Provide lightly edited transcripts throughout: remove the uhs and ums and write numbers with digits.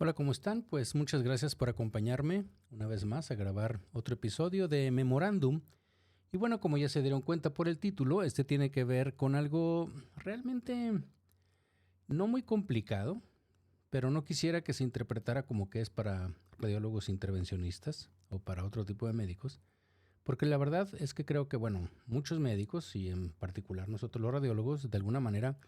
Hola, ¿cómo están? Pues muchas gracias por acompañarme una vez más a grabar otro episodio de Memorándum. Y bueno, como ya se dieron cuenta por el título, este tiene que ver con algo realmente no muy complicado, pero no quisiera que se interpretara como que es para radiólogos intervencionistas o para otro tipo de médicos, porque la verdad es que creo que, bueno, muchos médicos y en particular nosotros los radiólogos, de alguna manera,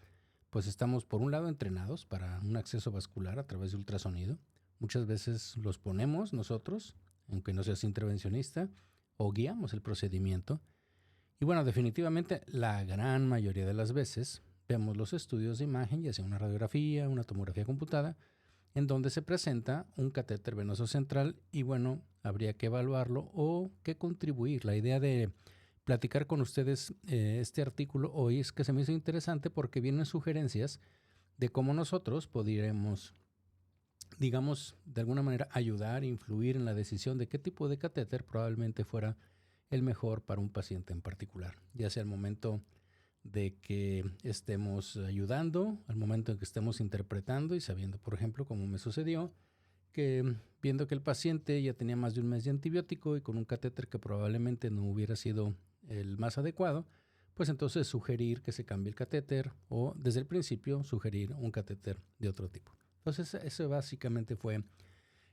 pues estamos por un lado entrenados para un acceso vascular a través de ultrasonido. Muchas veces los ponemos nosotros, aunque no seas intervencionista, o guiamos el procedimiento. Y bueno, definitivamente la gran mayoría de las veces vemos los estudios de imagen, ya sea una radiografía, una tomografía computada, en donde se presenta un catéter venoso central y bueno, habría que evaluarlo o que contribuir. La idea de platicar con ustedes este artículo hoy es que se me hizo interesante porque vienen sugerencias de cómo nosotros podríamos, digamos, de alguna manera ayudar, influir en la decisión de qué tipo de catéter probablemente fuera el mejor para un paciente en particular, ya sea el momento de que estemos ayudando, al momento en que estemos interpretando y sabiendo, por ejemplo, como me sucedió, que viendo que el paciente ya tenía más de un mes de antibiótico y con un catéter que probablemente no hubiera sido el más adecuado, pues entonces sugerir que se cambie el catéter o desde el principio sugerir un catéter de otro tipo. Entonces ese básicamente fue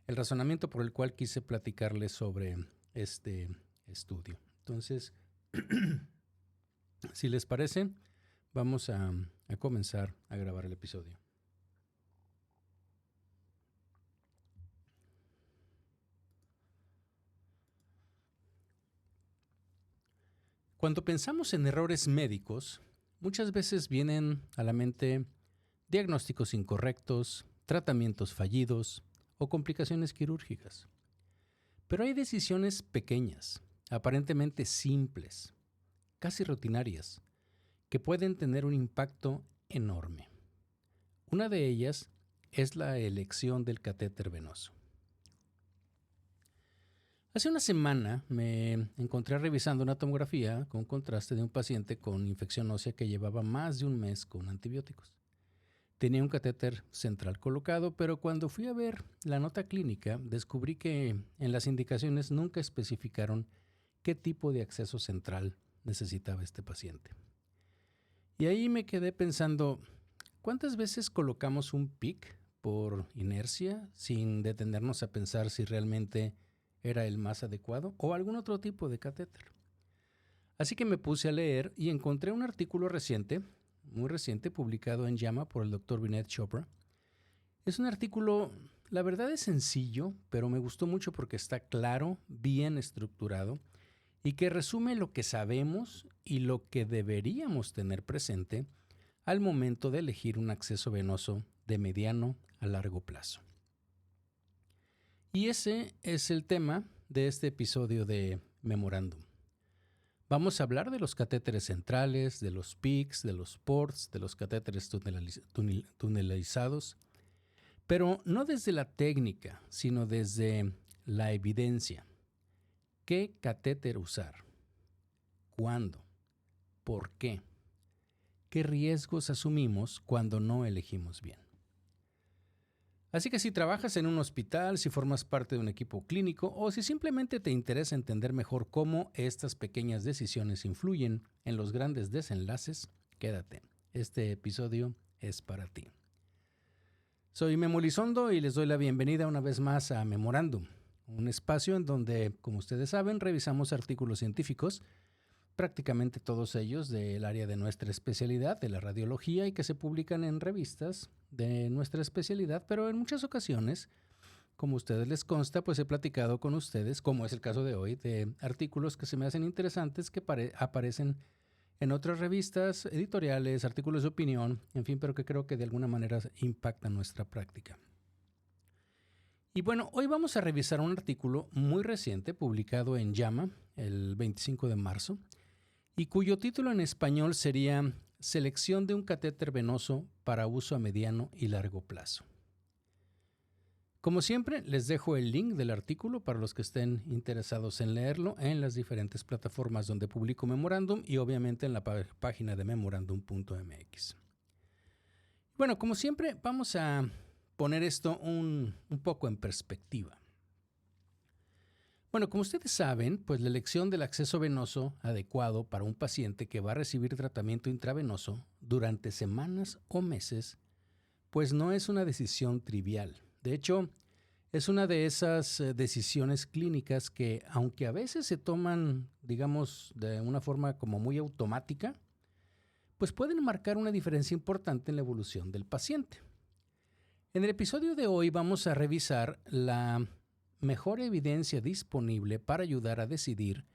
el razonamiento por el cual quise platicarles sobre este estudio. Entonces, si les parece, vamos a comenzar a grabar el episodio. Cuando pensamos en errores médicos, muchas veces vienen a la mente diagnósticos incorrectos, tratamientos fallidos o complicaciones quirúrgicas. Pero hay decisiones pequeñas, aparentemente simples, casi rutinarias, que pueden tener un impacto enorme. Una de ellas es la elección del catéter venoso. Hace una semana me encontré revisando una tomografía con contraste de un paciente con infección ósea que llevaba más de un mes con antibióticos. Tenía un catéter central colocado, pero cuando fui a ver la nota clínica descubrí que en las indicaciones nunca especificaron qué tipo de acceso central necesitaba este paciente. Y ahí me quedé pensando, ¿cuántas veces colocamos un PIC por inercia sin detenernos a pensar si realmente era el más adecuado o algún otro tipo de catéter? Así que me puse a leer y encontré un artículo reciente, muy reciente, publicado en JAMA por el Dr. Vinay Chopra. Es un artículo, la verdad es sencillo, pero me gustó mucho porque está claro, bien estructurado y que resume lo que sabemos y lo que deberíamos tener presente al momento de elegir un acceso venoso de mediano a largo plazo. Y ese es el tema de este episodio de Memorándum. Vamos a hablar de los catéteres centrales, de los PICs, de los ports, de los catéteres tunelizados, pero no desde la técnica, sino desde la evidencia. ¿Qué catéter usar? ¿Cuándo? ¿Por qué? ¿Qué riesgos asumimos cuando no elegimos bien? Así que si trabajas en un hospital, si formas parte de un equipo clínico o si simplemente te interesa entender mejor cómo estas pequeñas decisiones influyen en los grandes desenlaces, quédate. Este episodio es para ti. Soy Memo Elizondo y les doy la bienvenida una vez más a Memorándum, un espacio en donde, como ustedes saben, revisamos artículos científicos, prácticamente todos ellos del área de nuestra especialidad, de la radiología, y que se publican en revistas de nuestra especialidad, pero en muchas ocasiones, como a ustedes les consta, pues he platicado con ustedes, como es el caso de hoy, de artículos que se me hacen interesantes que aparecen en otras revistas, editoriales, artículos de opinión, en fin, pero que creo que de alguna manera impactan nuestra práctica. Y bueno, hoy vamos a revisar un artículo muy reciente publicado en JAMA el 25 de marzo y cuyo título en español sería Selección de un catéter venoso para uso a mediano y largo plazo. Como siempre, les dejo el link del artículo para los que estén interesados en leerlo en las diferentes plataformas donde publico Memorándum y obviamente en la página de memorandum.mx. Bueno, como siempre, vamos a poner esto un poco en perspectiva. Bueno, como ustedes saben, pues la elección del acceso venoso adecuado para un paciente que va a recibir tratamiento intravenoso durante semanas o meses, pues no es una decisión trivial. De hecho, es una de esas decisiones clínicas que, aunque a veces se toman, digamos, de una forma como muy automática, pues pueden marcar una diferencia importante en la evolución del paciente. En el episodio de hoy vamos a revisar la mejor evidencia disponible para ayudar a decidir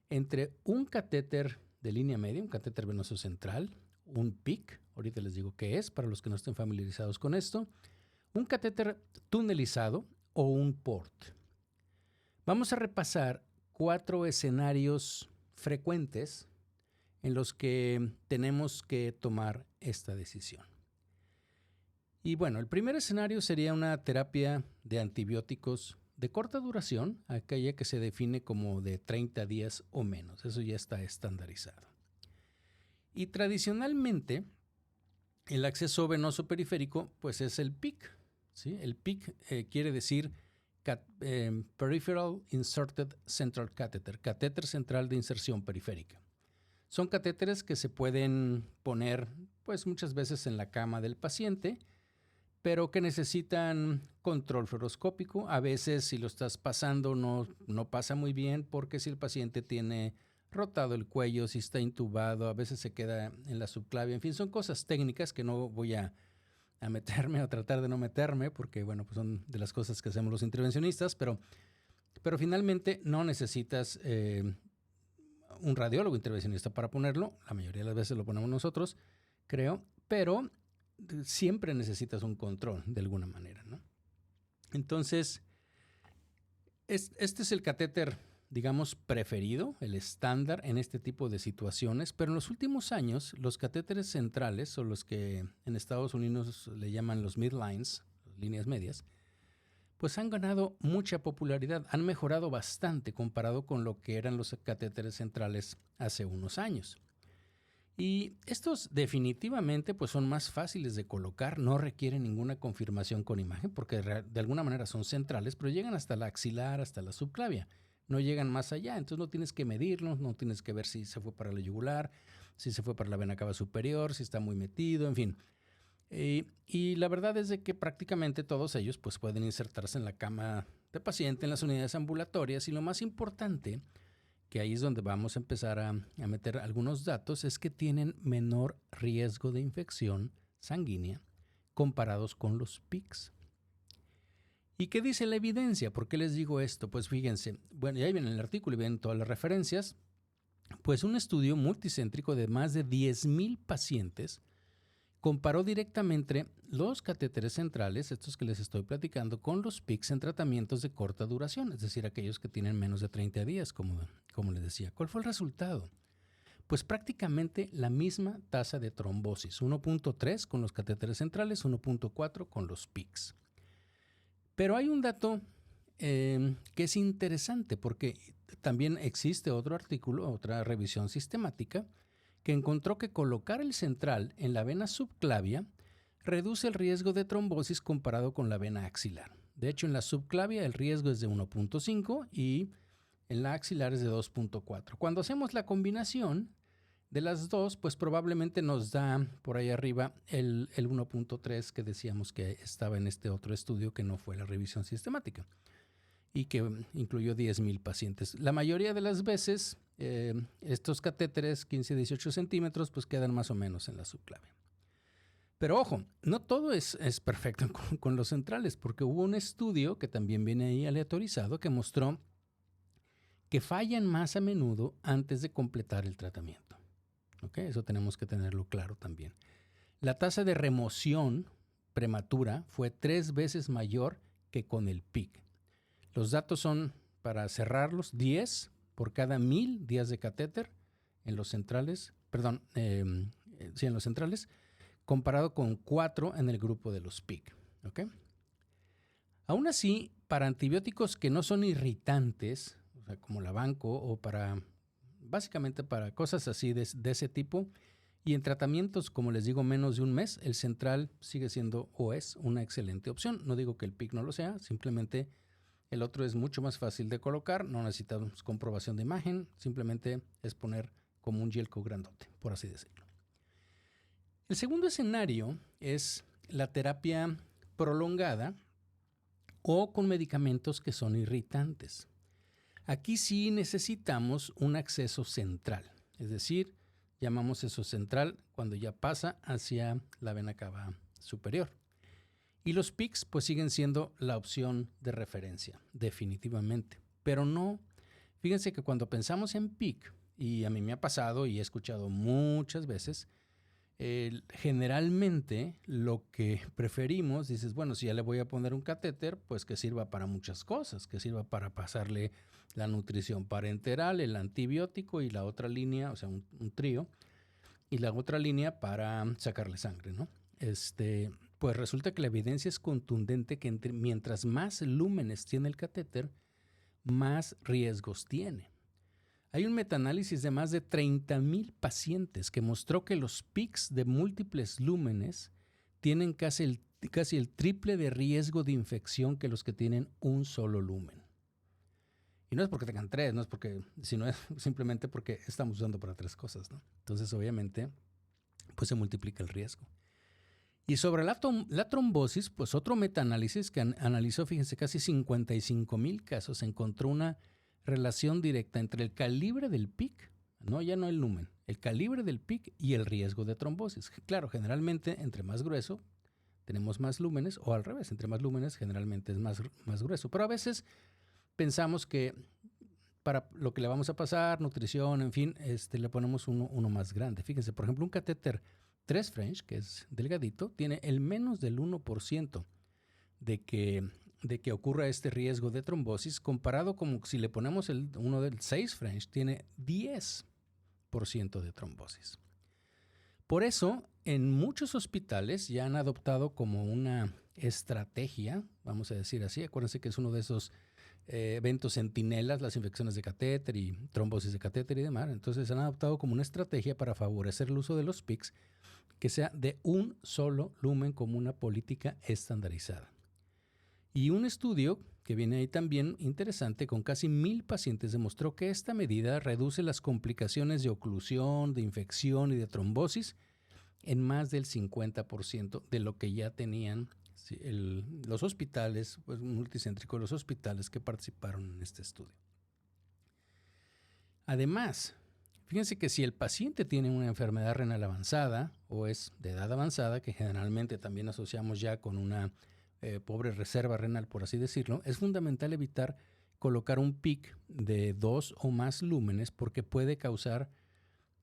entre un catéter de línea media, un catéter venoso central, un PICC, ahorita les digo qué es para los que no estén familiarizados con esto, un catéter tunelizado o un PORT. Vamos a repasar 4 escenarios frecuentes en los que tenemos que tomar esta decisión. Y bueno, el primer escenario sería una terapia de antibióticos de corta duración, aquella que se define como de 30 días o menos. Eso ya está estandarizado. Y tradicionalmente, el acceso venoso periférico pues es el PICC, ¿sí? El PICC quiere decir Peripheral Inserted Central Catheter, catéter central de inserción periférica. Son catéteres que se pueden poner pues muchas veces en la cama del paciente, pero que necesitan control fluoroscópico. A veces si lo estás pasando no pasa muy bien porque si el paciente tiene rotado el cuello, si está intubado, a veces se queda en la subclavia. En fin, son cosas técnicas que no voy a meterme o tratar de no meterme porque, bueno, pues son de las cosas que hacemos los intervencionistas, pero finalmente no necesitas un radiólogo intervencionista para ponerlo. La mayoría de las veces lo ponemos nosotros, creo, pero siempre necesitas un control de alguna manera, ¿no? Entonces, este es el catéter, digamos, preferido, el estándar en este tipo de situaciones, pero en los últimos años los catéteres centrales, o los que en Estados Unidos le llaman los midlines, líneas medias, pues han ganado mucha popularidad, han mejorado bastante comparado con lo que eran los catéteres centrales hace unos años. Y estos definitivamente pues son más fáciles de colocar, no requieren ninguna confirmación con imagen porque de alguna manera son centrales, pero llegan hasta la axilar, hasta la subclavia, no llegan más allá, entonces no tienes que medirlos, no tienes que ver si se fue para la yugular, si se fue para la vena cava superior, si está muy metido, en fin. Y la verdad es de que prácticamente todos ellos pues pueden insertarse en la cama de paciente, en las unidades ambulatorias, y lo más importante, que ahí es donde vamos a empezar a meter algunos datos, es que tienen menor riesgo de infección sanguínea comparados con los PICCs. ¿Y qué dice la evidencia? ¿Por qué les digo esto? Pues fíjense, bueno, ya ahí viene el artículo y ven todas las referencias. Pues un estudio multicéntrico de más de 10,000 pacientes comparó directamente los catéteres centrales, estos que les estoy platicando, con los PICCs en tratamientos de corta duración, es decir, aquellos que tienen menos de 30 días, como les decía. ¿Cuál fue el resultado? Pues prácticamente la misma tasa de trombosis, 1.3 con los catéteres centrales, 1.4 con los PICCs. Pero hay un dato que es interesante porque también existe otro artículo, otra revisión sistemática, que encontró que colocar el central en la vena subclavia reduce el riesgo de trombosis comparado con la vena axilar. De hecho, en la subclavia el riesgo es de 1.5 y en la axilar es de 2.4. Cuando hacemos la combinación de las dos, pues probablemente nos da por ahí arriba el 1.3 que decíamos que estaba en este otro estudio que no fue la revisión sistemática y que incluyó 10,000 pacientes. La mayoría de las veces estos catéteres 15-18 centímetros pues quedan más o menos en la subclavia. Pero ojo, no todo es perfecto con los centrales, porque hubo un estudio que también viene ahí aleatorizado que mostró que fallan más a menudo antes de completar el tratamiento. ¿Okay? Eso tenemos que tenerlo claro también. La tasa de remoción prematura fue 3 veces mayor que con el PICC. Los datos son, para cerrarlos, 10 por cada 1,000 días de catéter en los centrales, en los centrales, comparado con 4 en el grupo de los PICC. ¿Okay? Aún así, para antibióticos que no son irritantes, o sea, como la vanco, o básicamente para cosas así de ese tipo, Y en tratamientos, como les digo, menos de un mes, el central sigue siendo o es una excelente opción. No digo que el PIC no lo sea, simplemente el otro es mucho más fácil de colocar, no necesitamos comprobación de imagen, simplemente es poner como un yelco grandote, por así decirlo. El segundo escenario es la terapia prolongada o con medicamentos que son irritantes. Aquí sí necesitamos un acceso central, es decir, llamamos eso central cuando ya pasa hacia la vena cava superior. Y los PICs pues siguen siendo la opción de referencia, definitivamente. Pero no, fíjense que cuando pensamos en PIC, y a mí me ha pasado y he escuchado muchas veces, generalmente lo que preferimos, dices, bueno, si ya le voy a poner un catéter, pues que sirva para muchas cosas, que sirva para pasarle la nutrición parenteral, el antibiótico y la otra línea, o sea, un trío, y la otra línea para sacarle sangre, ¿no? Pues resulta que la evidencia es contundente que mientras más lúmenes tiene el catéter, más riesgos tiene. Hay un metaanálisis de más de 30,000 pacientes que mostró que los PICs de múltiples lúmenes tienen casi el triple de riesgo de infección que los que tienen un solo lumen. Y no es porque tengan tres, no es porque, sino es simplemente porque estamos usando para tres cosas, ¿no? Entonces, obviamente, pues se multiplica el riesgo. Y sobre la trombosis, pues otro metaanálisis que analizó, fíjense, casi 55,000 casos, encontró una relación directa entre el calibre del PIC, ya no el lumen, el calibre del PIC y el riesgo de trombosis. Claro, generalmente entre más grueso tenemos más lúmenes, o al revés, entre más lúmenes generalmente es más grueso. Pero a veces pensamos que para lo que le vamos a pasar, nutrición, en fin, le ponemos uno más grande. Fíjense, por ejemplo, un catéter 3 French, que es delgadito, tiene el menos del 1% de que ocurra este riesgo de trombosis, comparado como si le ponemos uno del 6 French, tiene 10% de trombosis. Por eso, en muchos hospitales ya han adoptado como una estrategia, vamos a decir así, acuérdense que es uno de esos eventos centinelas, las infecciones de catéter y trombosis de catéter y demás. Entonces han adoptado como una estrategia para favorecer el uso de los PICs que sea de un solo lumen como una política estandarizada. Y un estudio que viene ahí también interesante con casi 1,000 pacientes demostró que esta medida reduce las complicaciones de oclusión, de infección y de trombosis en más del 50% de lo que ya tenían los hospitales, pues multicéntricos, los hospitales que participaron en este estudio. Además, fíjense que si el paciente tiene una enfermedad renal avanzada o es de edad avanzada, que generalmente también asociamos ya con una pobre reserva renal, por así decirlo, es fundamental evitar colocar un PIC de 2 o más lúmenes porque puede causar,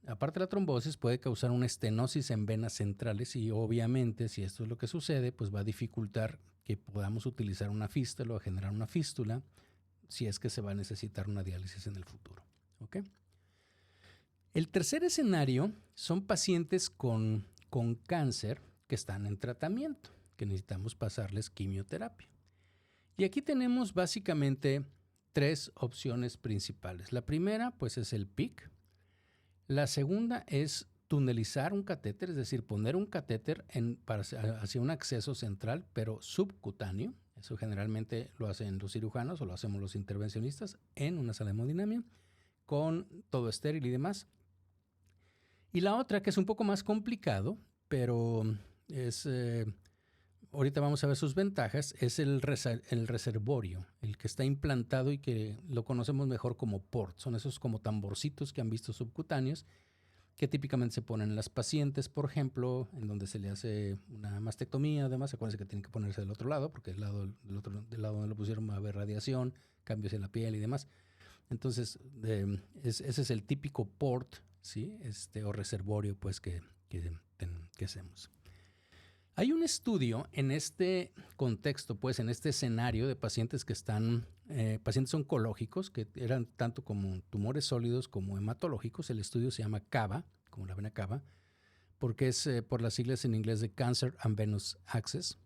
aparte de la trombosis, puede causar una estenosis en venas centrales y obviamente si esto es lo que sucede, pues va a dificultar que podamos utilizar una fístula o generar una fístula si es que se va a necesitar una diálisis en el futuro. ¿Ok? El tercer escenario son pacientes con cáncer que están en tratamiento, que necesitamos pasarles quimioterapia. Y aquí tenemos básicamente tres opciones principales. La primera, pues, es el PIC. La segunda es tunelizar un catéter, es decir, poner un catéter hacia un acceso central, pero subcutáneo. Eso generalmente lo hacen los cirujanos o lo hacemos los intervencionistas en una sala de hemodinamia, con todo estéril y demás. Y la otra, que es un poco más complicado, pero ahorita vamos a ver sus ventajas, es el reservorio, el que está implantado y que lo conocemos mejor como port. Son esos como tamborcitos que han visto subcutáneos, que típicamente se ponen en las pacientes, por ejemplo, en donde se le hace una mastectomía. Además, acuérdense que tienen que ponerse del otro lado, porque del lado donde lo pusieron va a haber radiación, cambios en la piel y demás. Entonces, ese es el típico port, ¿sí? O reservorio, pues, que hacemos. Hay un estudio en este contexto, pues, en este escenario de pacientes que están, pacientes oncológicos, que eran tanto como tumores sólidos como hematológicos. El estudio se llama CAVA, como la vena cava, porque es por las siglas en inglés de Cancer and Venous Access.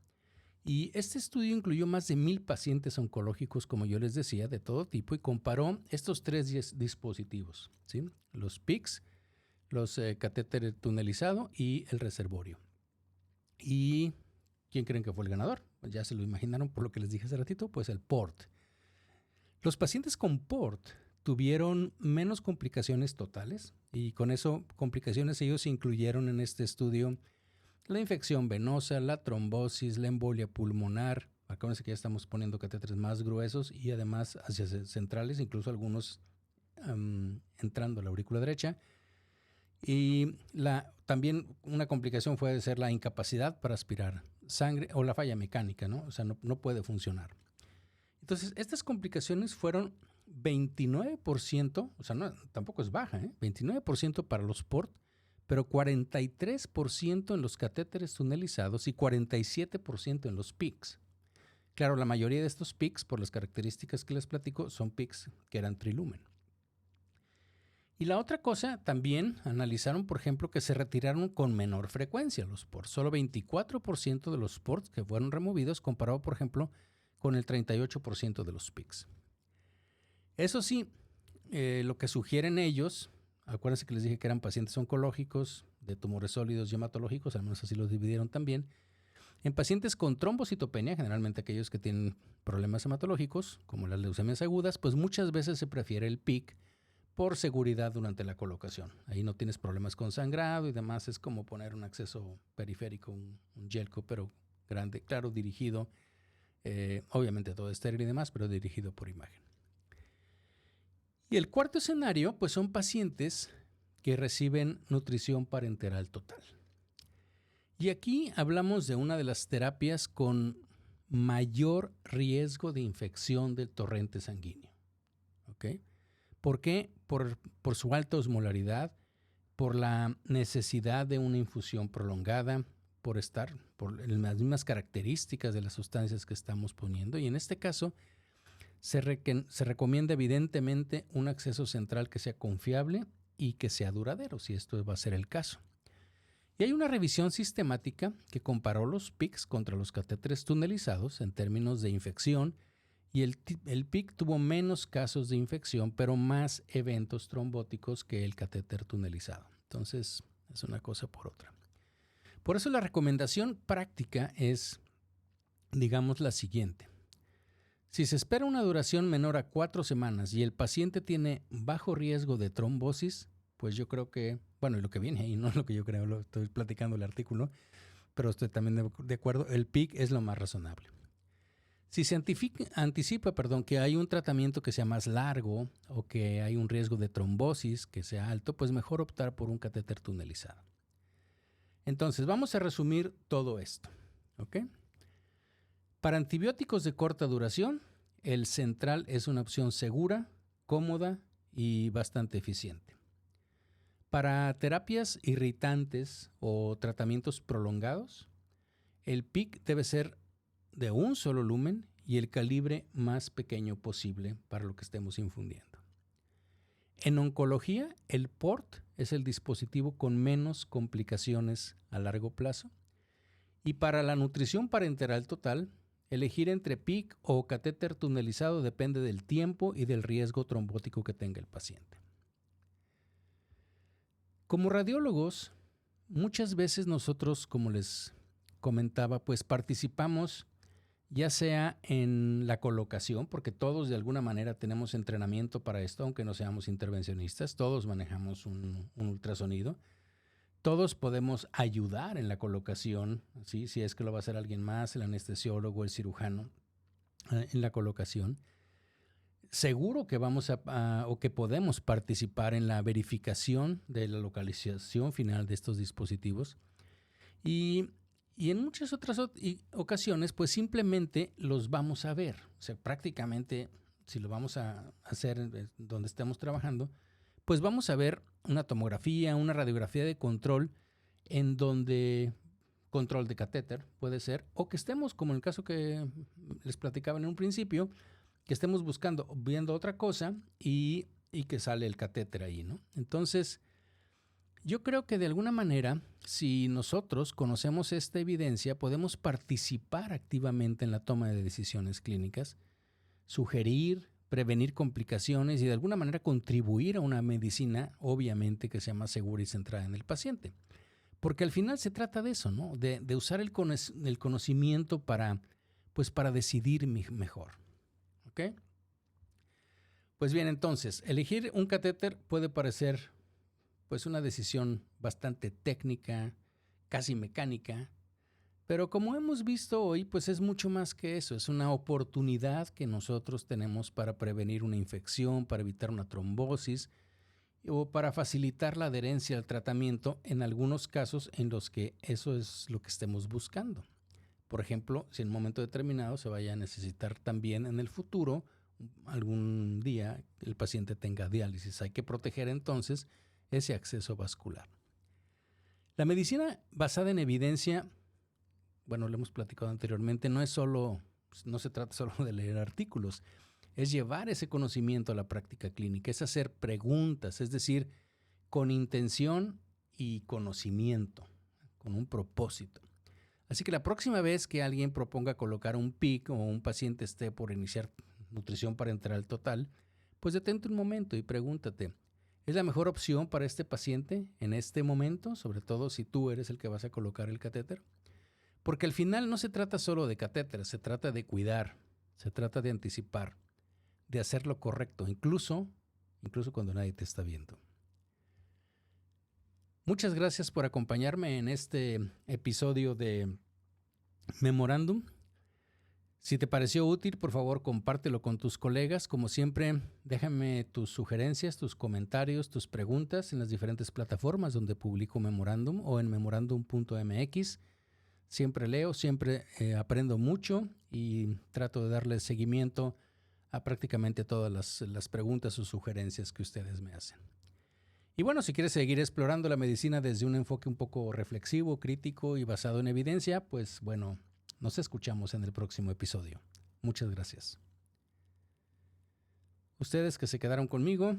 Y este estudio incluyó más de 1,000 pacientes oncológicos, como yo les decía, de todo tipo, y comparó estos tres dispositivos, ¿sí? Los PICs, los catéter tunelizado y el reservorio. ¿Y quién creen que fue el ganador? Pues ya se lo imaginaron por lo que les dije hace ratito, pues el PORT. Los pacientes con PORT tuvieron menos complicaciones totales y con eso complicaciones ellos incluyeron en este estudio la infección venosa, la trombosis, la embolia pulmonar. Acuérdense que ya estamos poniendo catéteres más gruesos y además hacia centrales, incluso algunos entrando a la aurícula derecha. Y también una complicación puede ser la incapacidad para aspirar sangre o la falla mecánica, ¿no? O sea, no puede funcionar. Entonces, estas complicaciones fueron 29%, o sea, tampoco es baja, 29% para los PORT, pero 43% en los catéteres tunelizados y 47% en los PICCs. Claro, la mayoría de estos PICCs, por las características que les platico, son PICCs que eran trilumen. Y la otra cosa, también analizaron, por ejemplo, que se retiraron con menor frecuencia los PORT. Solo 24% de los PORT que fueron removidos, comparado, por ejemplo, con el 38% de los PICCs. Eso sí, lo que sugieren ellos, acuérdense que les dije que eran pacientes oncológicos, de tumores sólidos y hematológicos, al menos así los dividieron también. En pacientes con trombocitopenia, generalmente aquellos que tienen problemas hematológicos, como las leucemias agudas, pues muchas veces se prefiere el PICC por seguridad durante la colocación. Ahí no tienes problemas con sangrado y demás, es como poner un acceso periférico, un Jelco, pero grande, claro, dirigido, obviamente todo estéril y demás, pero dirigido por imagen. Y el cuarto escenario, pues son pacientes que reciben nutrición parenteral total. Y aquí hablamos de una de las terapias con mayor riesgo de infección del torrente sanguíneo. ¿Ok? ¿Por qué? Por su alta osmolaridad, por la necesidad de una infusión prolongada, por las mismas características de las sustancias que estamos poniendo. Y en este caso, se recomienda evidentemente un acceso central que sea confiable y que sea duradero, si esto va a ser el caso. Y hay una revisión sistemática que comparó los PICCs contra los catéteres tunelizados en términos de infección, y el PICC tuvo menos casos de infección, pero más eventos trombóticos que el catéter tunelizado. Entonces, es una cosa por otra. Por eso la recomendación práctica es, digamos, la siguiente. Si se espera una duración menor a 4 semanas y el paciente tiene bajo riesgo de trombosis, pues yo creo que, bueno, y lo que viene ahí, no es lo que yo creo, lo estoy platicando el artículo, pero estoy también de acuerdo, el PICC es lo más razonable. Si se anticipa que hay un tratamiento que sea más largo o que hay un riesgo de trombosis que sea alto, pues mejor optar por un catéter tunelizado. Entonces, vamos a resumir todo esto, ¿ok? Para antibióticos de corta duración, el central es una opción segura, cómoda y bastante eficiente. Para terapias irritantes o tratamientos prolongados, el PICC debe ser de un solo lumen y el calibre más pequeño posible para lo que estemos infundiendo. En oncología, el PORT es el dispositivo con menos complicaciones a largo plazo. Y para la nutrición parenteral total, elegir entre PICC o catéter tunelizado depende del tiempo y del riesgo trombótico que tenga el paciente. Como radiólogos, muchas veces nosotros, como les comentaba, pues participamos ya sea en la colocación, porque todos de alguna manera tenemos entrenamiento para esto, aunque no seamos intervencionistas, todos manejamos un ultrasonido. Todos podemos ayudar en la colocación, ¿sí? Si es que lo va a hacer alguien más, el anestesiólogo, el cirujano, en la colocación. Seguro que vamos o que podemos participar en la verificación de la localización final de estos dispositivos. Y en muchas otras ocasiones, pues simplemente los vamos a ver. O sea, prácticamente, si lo vamos a hacer donde estemos trabajando, pues vamos a ver una tomografía, una radiografía de control, en donde control de catéter puede ser, o que estemos, como en el caso que les platicaba en un principio, que estemos viendo otra cosa y que sale el catéter ahí, ¿no? Entonces, yo creo que de alguna manera, si nosotros conocemos esta evidencia, podemos participar activamente en la toma de decisiones clínicas, sugerir, prevenir complicaciones y de alguna manera contribuir a una medicina, obviamente, que sea más segura y centrada en el paciente. Porque al final se trata de eso, ¿no? De usar el conocimiento para decidir mejor. ¿Ok? Pues bien, entonces, elegir un catéter puede parecer pues una decisión bastante técnica, casi mecánica, pero como hemos visto hoy, pues es mucho más que eso, es una oportunidad que nosotros tenemos para prevenir una infección, para evitar una trombosis o para facilitar la adherencia al tratamiento en algunos casos en los que eso es lo que estemos buscando. Por ejemplo, si en un momento determinado se vaya a necesitar también en el futuro, algún día el paciente tenga diálisis, hay que proteger entonces ese acceso vascular. La medicina basada en evidencia, bueno, lo hemos platicado anteriormente, no se trata solo de leer artículos, es llevar ese conocimiento a la práctica clínica, es hacer preguntas, es decir, con intención y conocimiento, con un propósito. Así que la próxima vez que alguien proponga colocar un PIC o un paciente esté por iniciar nutrición parenteral total, pues detente un momento y pregúntate, ¿es la mejor opción para este paciente en este momento? Sobre todo si tú eres el que vas a colocar el catéter. Porque al final no se trata solo de catéter, se trata de cuidar, se trata de anticipar, de hacer lo correcto, incluso cuando nadie te está viendo. Muchas gracias por acompañarme en este episodio de Memorándum. Si te pareció útil, por favor, compártelo con tus colegas. Como siempre, déjame tus sugerencias, tus comentarios, tus preguntas en las diferentes plataformas donde publico Memorándum o en memorandum.mx. Siempre leo, siempre aprendo mucho y trato de darle seguimiento a prácticamente todas las preguntas o sugerencias que ustedes me hacen. Y bueno, si quieres seguir explorando la medicina desde un enfoque un poco reflexivo, crítico y basado en evidencia, pues bueno, nos escuchamos en el próximo episodio. Muchas gracias. Ustedes que se quedaron conmigo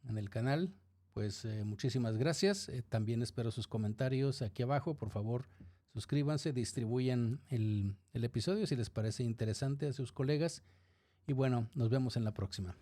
en el canal, pues muchísimas gracias. También espero sus comentarios aquí abajo. Por favor, suscríbanse, distribuyan el episodio si les parece interesante a sus colegas. Y bueno, nos vemos en la próxima.